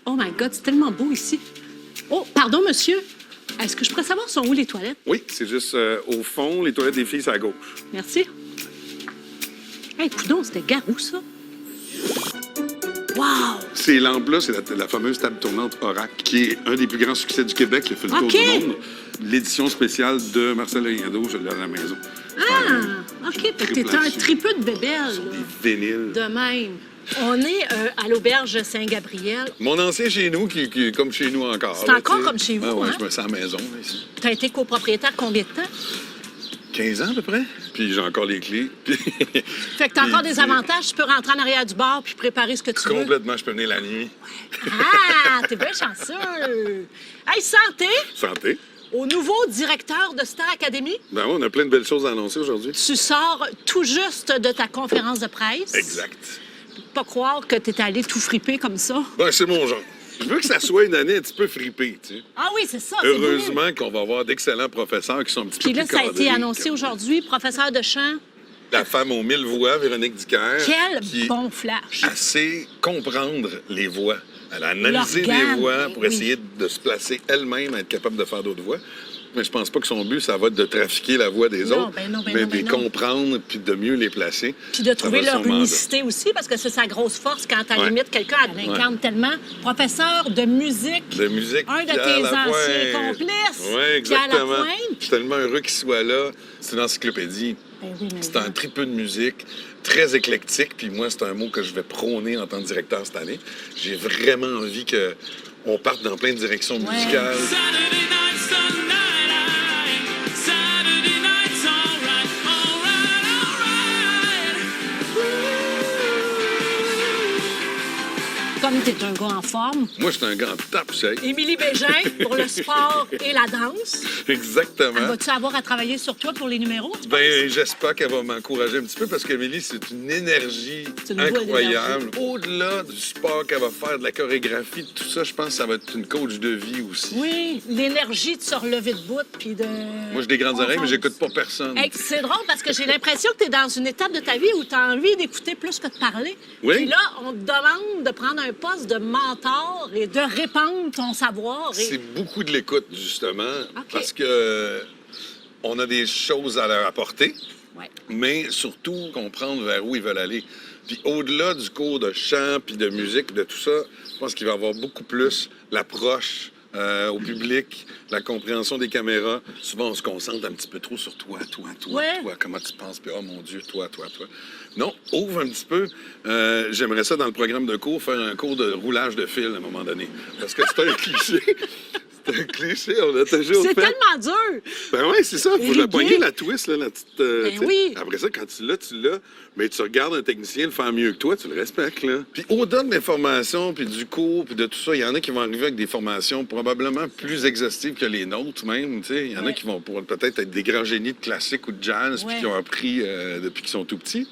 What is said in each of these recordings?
Oh my God, c'est tellement beau ici. Oh, pardon, monsieur. Est-ce que je pourrais savoir sont où les toilettes? Oui, c'est juste au fond, les toilettes des filles, c'est à gauche. Merci. Hey, coudonc, c'était Garou, ça. Wow! Ces lampes-là, c'est la fameuse table tournante Orac, qui est un des plus grands succès du Québec, qui a fait le tour du monde. L'édition spéciale de Marcel Riendo, je l'ai à la maison. Ah, OK. Fait que t'es un tripeux de bébelles. Des vinyles. De même. On est à l'auberge Saint-Gabriel. Mon ancien chez nous, qui est comme chez nous encore. C'est encore comme chez vous, ouais, hein? je me sens à la maison, là, ici. T'as été copropriétaire combien de temps? 15 ans, à peu près. Puis j'ai encore les clés. Fait que t'as encore des avantages. Tu peux rentrer en arrière du bar puis préparer ce que tu veux. Complètement, je peux venir la nuit. Ah, t'es bien chanceux. Hey, santé! Santé. Au nouveau directeur de Star Academy. Ben oui, on a plein de belles choses à annoncer aujourd'hui. Tu sors tout juste de ta conférence de presse. Exact. Pas croire que t'es allé tout friper comme ça. Ben, c'est mon genre. Je veux que ça soit une année un petit peu fripée, tu sais. Ah oui, c'est ça. Heureusement qu'on va avoir d'excellents professeurs qui sont un petit Puis peu là, plus ça a été cadrés, annoncé comme aujourd'hui, professeur de chant. la femme aux 1000 voix, Véronique Dicker. Quel qui bon flash. sait comprendre les voix. Elle a analysé L'organe, les voix pour oui. essayer de se placer elle-même, être capable de faire d'autres voix. Mais je pense pas que son but, ça va être de trafiquer la voix des Non, autres, ben non, ben mais non, de ben les non. comprendre puis de mieux les placer. Puis de Ça trouver va être leur son mandat. unicité aussi, parce que c'est sa grosse force quand, à la Ouais. limite, quelqu'un elle l'incarne tellement. Professeur de musique. De musique. Un de Pierre tes Lapointe. anciens complices. Oui, Pierre exactement. Lapointe. Je suis tellement heureux qu'il soit là. C'est une encyclopédie. Ben oui, mais C'est un tripeux de musique, très éclectique. Puis moi, c'est un mot que je vais prôner en tant que directeur cette année. J'ai vraiment envie qu'on parte dans plein de directions musicales. Saturday night's the night. Saturday night's all right, all right, all right. Comme t'es un gars en forme. Moi, je suis un gars en tape-sec. Émilie Bégin pour le sport et la danse. Exactement. Vas-tu avoir à travailler sur toi pour les numéros? Ben, j'espère qu'elle va m'encourager un petit peu parce qu'Amélie, c'est une énergie C'est une boule incroyable. Au-delà du sport qu'elle va faire, de la chorégraphie, de tout ça, je pense que ça va être une coach de vie aussi. Oui, l'énergie de se relever de bout puis de... Moi, j'ai des grandes oreilles, mais j'écoute pas personne. Hey, c'est drôle parce que j'ai l'impression que tu es dans une étape de ta vie où tu as envie d'écouter plus que de parler. Oui. Puis là, on te demande de prendre un poste de mentor et de répandre ton savoir. C'est beaucoup de l'écoute, justement, OK. parce que on a des choses à leur apporter, Ouais. mais surtout comprendre vers où ils veulent aller. Puis au-delà du cours de chant, puis de musique, de tout ça, je pense qu'il va y avoir beaucoup plus l'approche au public, la compréhension des caméras. Souvent, on se concentre un petit peu trop sur toi, Ouais. toi, comment tu penses, puis oh mon Dieu, toi. Non, ouvre un petit peu. J'aimerais ça, dans le programme de cours, faire un cours de roulage de fil à un moment donné. Parce que c'est un cliché. C'est un cliché, on a toujours C'est fait. tellement dur. Ben oui, c'est ça. Faut Irrigué. la pogner, la twist, là, la petite. tu sais. oui. Après ça, quand tu l'as. Mais tu regardes un technicien le faire mieux que toi, tu le respectes, là. Puis au-delà de l'information, puis du cours, puis de tout ça, il y en a qui vont arriver avec des formations probablement plus exhaustives que les nôtres, même. Tu sais. Il y en a Ouais. qui vont peut-être être des grands génies de classique ou de jazz, Ouais. puis qui ont appris depuis qu'ils sont tout petits.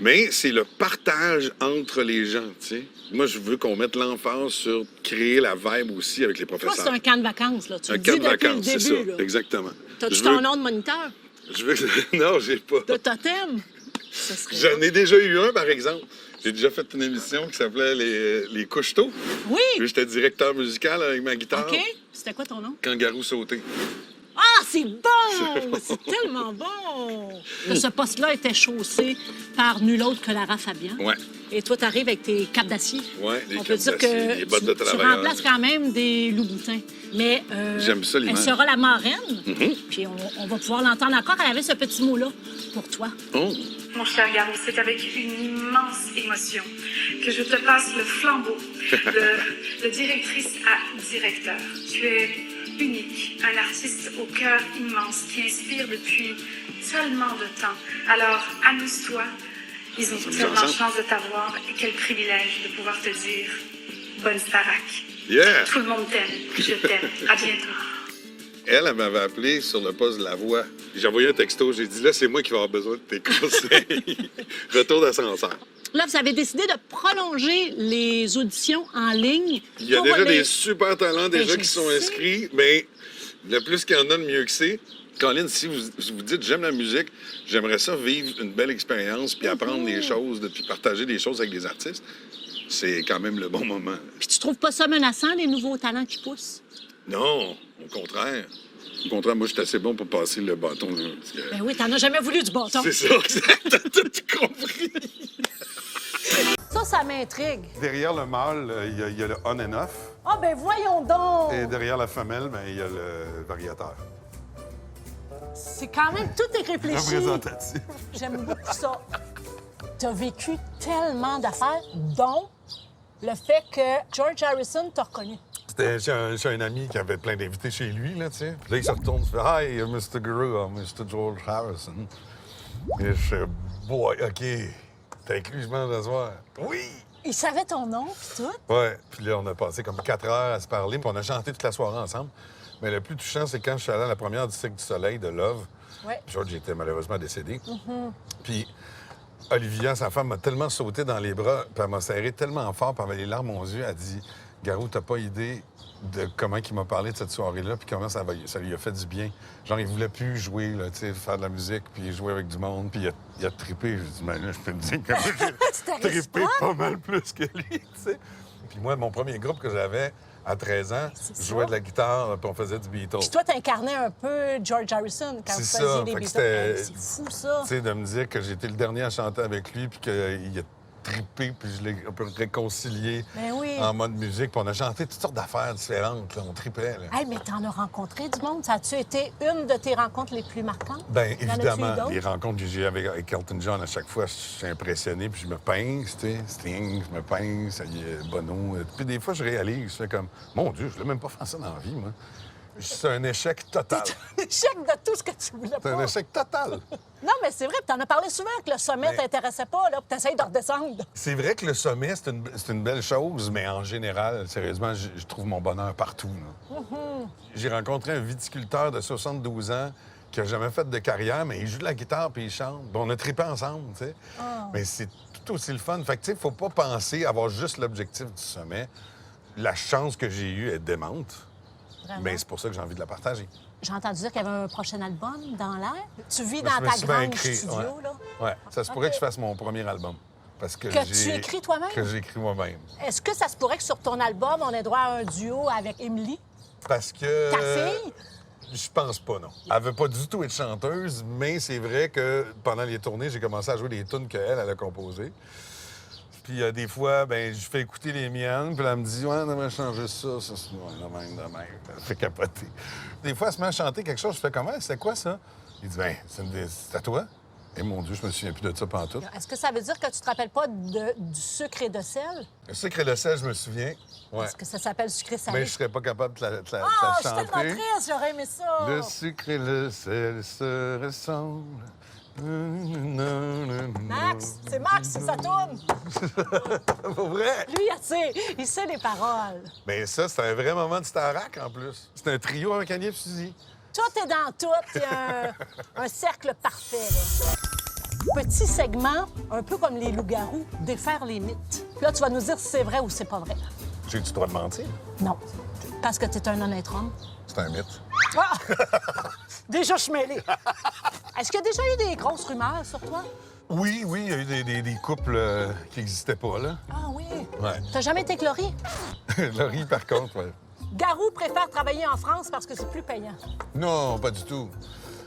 Mais c'est le partage entre les gens, tu sais. Moi, je veux qu'on mette l'emphase sur créer la vibe aussi avec les Toi, professeurs. c'est un camp de vacances, là. Tu Un le camp dis de depuis vacances, le c'est ça. début, là. Exactement. T'as-tu Je ton veux- nom de moniteur? Je veux... Non, j'ai pas. De totem? Ça serait J'en ai déjà eu un, par exemple. J'ai déjà fait une émission qui s'appelait Les Couche-Tôt. Oui! Puis j'étais directeur musical avec ma guitare. OK. C'était quoi ton nom? Kangaroo sauté. Ah, c'est bon! C'est tellement bon! Ce poste-là était chaussé par nul autre que Lara Fabian. Ouais. Et toi, tu arrives avec tes capes d'acier. Ouais, les On peut capes dire d'acier, que les bottes de tu travailleur. remplaces quand même des loups-boutins. Mais J'aime ça, elle l'image. sera la marraine. Puis on va pouvoir l'entendre encore. Elle avait ce petit mot-là pour toi. Oh. Mon cher Garou, c'est avec une immense émotion que je te passe le flambeau de directrice à directeur. Tu es unique, un artiste au cœur immense qui inspire depuis tellement de temps. Alors, amuse-toi. Ils ont tellement ensemble. chance de t'avoir et quel privilège de pouvoir te dire bonne Starac. Yeah! Tout le monde t'aime. Je t'aime. À bientôt. Elle m'avait appelé sur le poste de la voix. J'ai envoyé un texto. J'ai dit, là, c'est moi qui vais avoir besoin de tes conseils. Retour d'ascenseur. Là, vous avez décidé de prolonger les auditions en ligne. Il y a pour déjà les- des super talents déjà je qui sont sais. inscrits, mais le plus qu'il y en a, le mieux que c'est. Colin, si vous dites j'aime la musique, j'aimerais ça vivre une belle expérience puis apprendre des choses, puis partager des choses avec des artistes, c'est quand même le bon moment. Puis tu trouves pas ça menaçant, les nouveaux talents qui poussent? Non, au contraire. Au contraire, moi, je suis assez bon pour passer le bâton. Là, parce que- Ben oui, t'en as jamais voulu du bâton. C'est ça, exact. T'as tout compris. Ça m'intrigue. Derrière le mâle, il y a le on and off. Ah, ben voyons donc! Et derrière la femelle, ben, il y a le variateur. C'est quand même tout est réfléchi. Représentatif. J'aime beaucoup ça. T'as vécu tellement d'affaires, dont le fait que George Harrison t'a reconnu. J'ai un ami qui avait plein d'invités chez lui, là, tu sais. Puis là, il se retourne, il fait « Hi, Mr. Guru, I'm Mr. George Harrison. » Et je fais « Boy, OK, t'as inclus, je m'en ce soir. »« Oui! » Il savait ton nom, pis tout. Ouais. Puis là, on a passé comme 4 heures à se parler, puis on a chanté toute la soirée ensemble. Mais le plus touchant, c'est quand je suis allé à la première du Cirque du Soleil de Love. Ouais. George était malheureusement décédé. Puis Olivia, sa femme, m'a tellement sauté dans les bras, puis elle m'a serré tellement fort, puis elle avait les larmes aux yeux. Elle dit « Garou, t'as pas idée de comment il m'a parlé de cette soirée-là, puis comment ça lui a fait du bien. Genre, il voulait plus jouer, là, tu sais, faire de la musique, puis jouer avec du monde, puis il a trippé. » Je dis « Mais là, je peux te dire que C'était j'ai trippé réciproque. pas mal plus que lui, tu sais. » Puis moi, mon premier groupe que j'avais à 13 ans, C'est je jouais ça. de la guitare, puis on faisait du Beatles. Puis toi, t'incarnais un peu George Harrison quand C'est vous ça, faisiez les fait que Beatles. c'était- Hey, c'est fou, ça. Tu sais, de me dire que j'étais le dernier à chanter avec lui, puis qu'il a trippé, puis je l'ai un peu réconcilié Ben oui. en mode musique. Puis on a chanté toutes sortes d'affaires différentes, là, on trippait. Là. Hey, mais t'en as rencontré du monde. Ça a-tu été une de tes rencontres les plus marquantes? Ben Y en a-tu eu évidemment, d'autres? les rencontres que j'ai avec Elton John, à chaque fois, je suis impressionné, puis je me pince, tu sais, Sting, je me pince, ça y est, Bono. Puis des fois, je réalise, je fais comme, mon Dieu, je voulais même pas faire ça dans la vie, moi. C'est un échec total. Échec de tout ce que tu voulais C'est un pas. échec total. Non, mais c'est vrai, puis t'en as parlé souvent que le sommet Mais- t'intéressait pas, là, puis t'essayes de redescendre. C'est vrai que le sommet, c'est une belle chose, mais en général, sérieusement, je trouve mon bonheur partout. là. J'ai rencontré un viticulteur de 72 ans qui a jamais fait de carrière, mais il joue de la guitare puis il chante. Bon, on a trippé ensemble, tu sais. Mais c'est tout aussi le fun. Fait que, tu sais, faut pas penser avoir juste l'objectif du sommet. La chance que j'ai eue est démente, Vraiment. mais c'est pour ça que j'ai envie de la partager. J'ai entendu dire qu'il y avait un prochain album dans l'air. Tu vis Je dans me ta suis bien grande écrit, studio, ouais. là. Ouais, ça se pourrait OK. que je fasse mon premier album. Parce que Que tu écris toi-même? Que j'écris moi-même. Est-ce que ça se pourrait que sur ton album, on ait droit à un duo avec Emily, Parce que... ta fille? Je pense pas, non. Elle veut pas du tout être chanteuse, mais c'est vrai que pendant les tournées, j'ai commencé à jouer des tunes qu'elle a composées. Puis des fois, ben je fais écouter les miennes, puis elle me dit « Ouais, on aimerait changer ça, ça, c'est ouais, de même. » Elle fait capoter. Des fois, elle se met à chanter quelque chose, je fais « Comment? C'est quoi, ça? » Il dit « Ben, c'est à toi. » Et mon Dieu, je me souviens plus de ça pantoute. Est-ce que ça veut dire que tu te rappelles pas du sucre et de sel? Le sucre et le sel, je me souviens. Ouais. Est-ce que ça s'appelle sucré salé? Mais je serais pas capable de la Ah, je suis tellement chanter. triste, j'aurais aimé ça. Le sucre et le sel se ressemblent. Max, c'est Max, c'est sa tourne. Pour vrai? Lui, il sait les paroles. Mais ça, c'est un vrai moment de Starac, en plus. C'est un trio avec Agnès Suzy. Tout est dans tout. Il y a un cercle parfait, là. Petit segment, un peu comme les loups-garous, défaire les mythes. Puis là, tu vas nous dire si c'est vrai ou c'est pas vrai. J'ai du droit de mentir. Non. Parce que t'es un honnête homme. C'est un mythe. Ah! Déjà, je suis mêlée. Est-ce qu'il y a déjà eu des grosses rumeurs sur toi? Oui, il y a eu des couples qui n'existaient pas, là. Ah oui? Ouais. T'as jamais été chloré? Laurie, par contre, ouais. Garou préfère travailler en France parce que c'est plus payant. Non, pas du tout.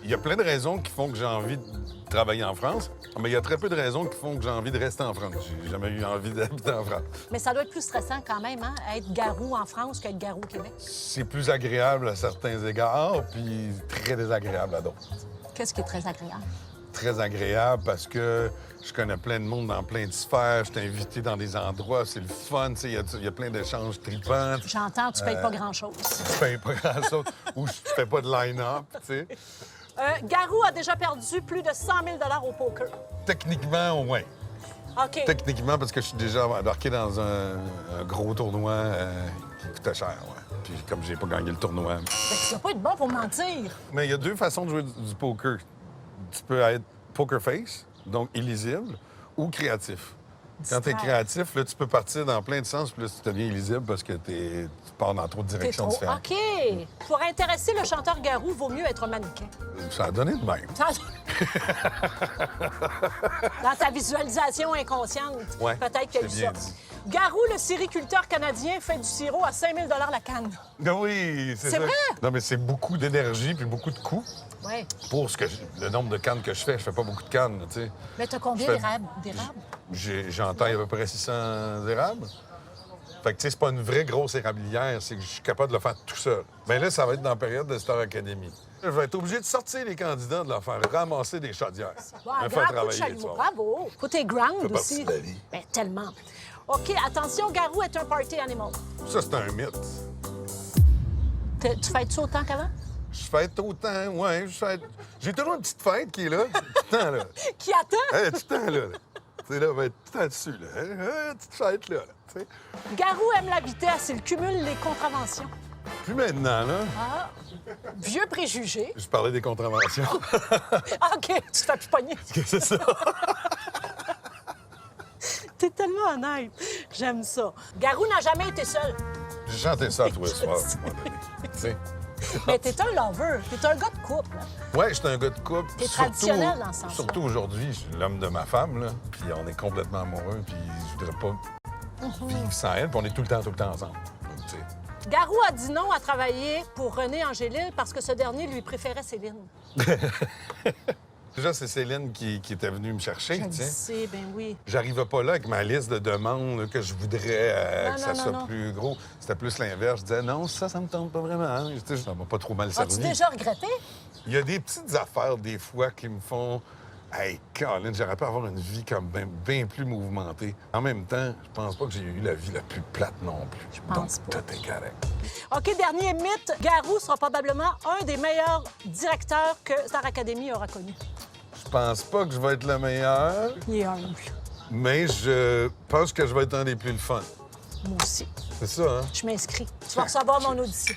Il y a plein de raisons qui font que j'ai envie de travailler en France, mais il y a très peu de raisons qui font que j'ai envie de rester en France. J'ai jamais eu envie d'habiter en France. Mais ça doit être plus stressant quand même, hein, être garou en France qu'être garou au Québec. C'est plus agréable à certains égards, puis très désagréable à d'autres. Qu'est-ce qui est très agréable? Très agréable parce que je connais plein de monde dans plein de sphères. Je suis invité dans des endroits, c'est le fun, tu sais, il y a plein d'échanges tripants. J'entends, tu payes pas grand-chose. Je fais pas grand-chose, ou je fais pas de line-up, tu sais. Garou a déjà perdu plus de 100 000 $ au poker. Techniquement, au moins. OK. Techniquement, parce que je suis déjà embarqué dans un gros tournoi qui coûtait cher, ouais. Puis comme j'ai pas gagné le tournoi. Ben, tu dois pas être bon pour mentir. Mais il y a deux façons de jouer du poker. Tu peux être poker face, donc illisible, ou créatif. Quand tu es Distrait. créatif, là, tu peux partir dans plein de sens, puis là, tu deviens illisible parce que tu pars dans trop de T'es directions trop... différentes. OK. Pour intéresser le chanteur Garou, vaut mieux être un mannequin. Ça a donné de même. Ça- Dans ta visualisation inconsciente, Ouais, peut-être qu'il y a eu c'est bien ça. dit. Garou, le sériculteur canadien, fait du sirop à 5 000 la canne. Ah oui, c'est ça. vrai? Non, mais c'est beaucoup d'énergie puis beaucoup de coûts. Oui. Pour le nombre de cannes que je fais pas beaucoup de cannes, tu sais. Mais t'as combien Je fais- d'érables? J'en taille à peu près 600 érables. Fait que, tu sais, c'est pas une vraie grosse érablière, c'est que je suis capable de le faire tout seul. Bien là, ça va être dans la période de Star Academy. Je vais être obligé de sortir les candidats, de leur faire ramasser des chaudières. Wow, Me faire grand coup de travailler, chalumeau. tu vois. Bravo. Faut tes ground Ça fait partie aussi. de la vie. Ben, tellement. OK, attention, Garou est un party animal. Ça, c'est un mythe. Tu fêtes ça autant qu'avant? Je fête autant, ouais, je fête... J'ai toujours une petite fête qui est là, tout le temps, là. Qui attend? Tout le temps, là. Tu sais, là, va être tout le temps dessus, là. Petite fête, là, tu sais. Garou aime la vitesse. Il cumule les contraventions. Puis maintenant, là, Ah, vieux préjugé. je parlais des contraventions. Ah, OK, tu te fais plus pogner. C'est ça. T'es tellement honnête. J'aime ça. Garou n'a jamais été seul. J'ai chanté ça tous les soirs, à un moment donné. Tu sais. Mais t'es un lover. T'es un gars de couple. Ouais, j'étais un gars de couple. T'es Surtout- traditionnel dans ce sens-là. Surtout aujourd'hui, je suis l'homme de ma femme, là. Puis on est complètement amoureux, puis je voudrais pas vivre sans elle, puis on est tout le temps ensemble. Donc, tu sais. Garou a dit non à travailler pour René Angélil parce que ce dernier lui préférait Céline. Déjà, c'est Céline qui était venue me chercher, Je le tu sais. sais, ben oui. J'arrivais pas là avec ma liste de demandes là, que je voudrais Non, que non, ça non, soit non. plus gros. C'était plus l'inverse. Je disais non, ça me tente pas vraiment. Hein. Tu sais, ça m'a pas trop mal servi. As-tu déjà regretté? Il y a des petites affaires, des fois, qui me font. Hey, Colin, j'aurais pu avoir une vie comme bien plus mouvementée. En même temps, je pense pas que j'ai eu la vie la plus plate non plus. Je pense Donc, pas. tout est correct. OK, dernier mythe. Garou sera probablement un des meilleurs directeurs que Star Academy aura connu. Je pense pas que je vais être le meilleur, Il est humble. mais je pense que je vais être un des plus le fun. Moi aussi. C'est ça, hein? Je m'inscris. Tu vas recevoir mon audition.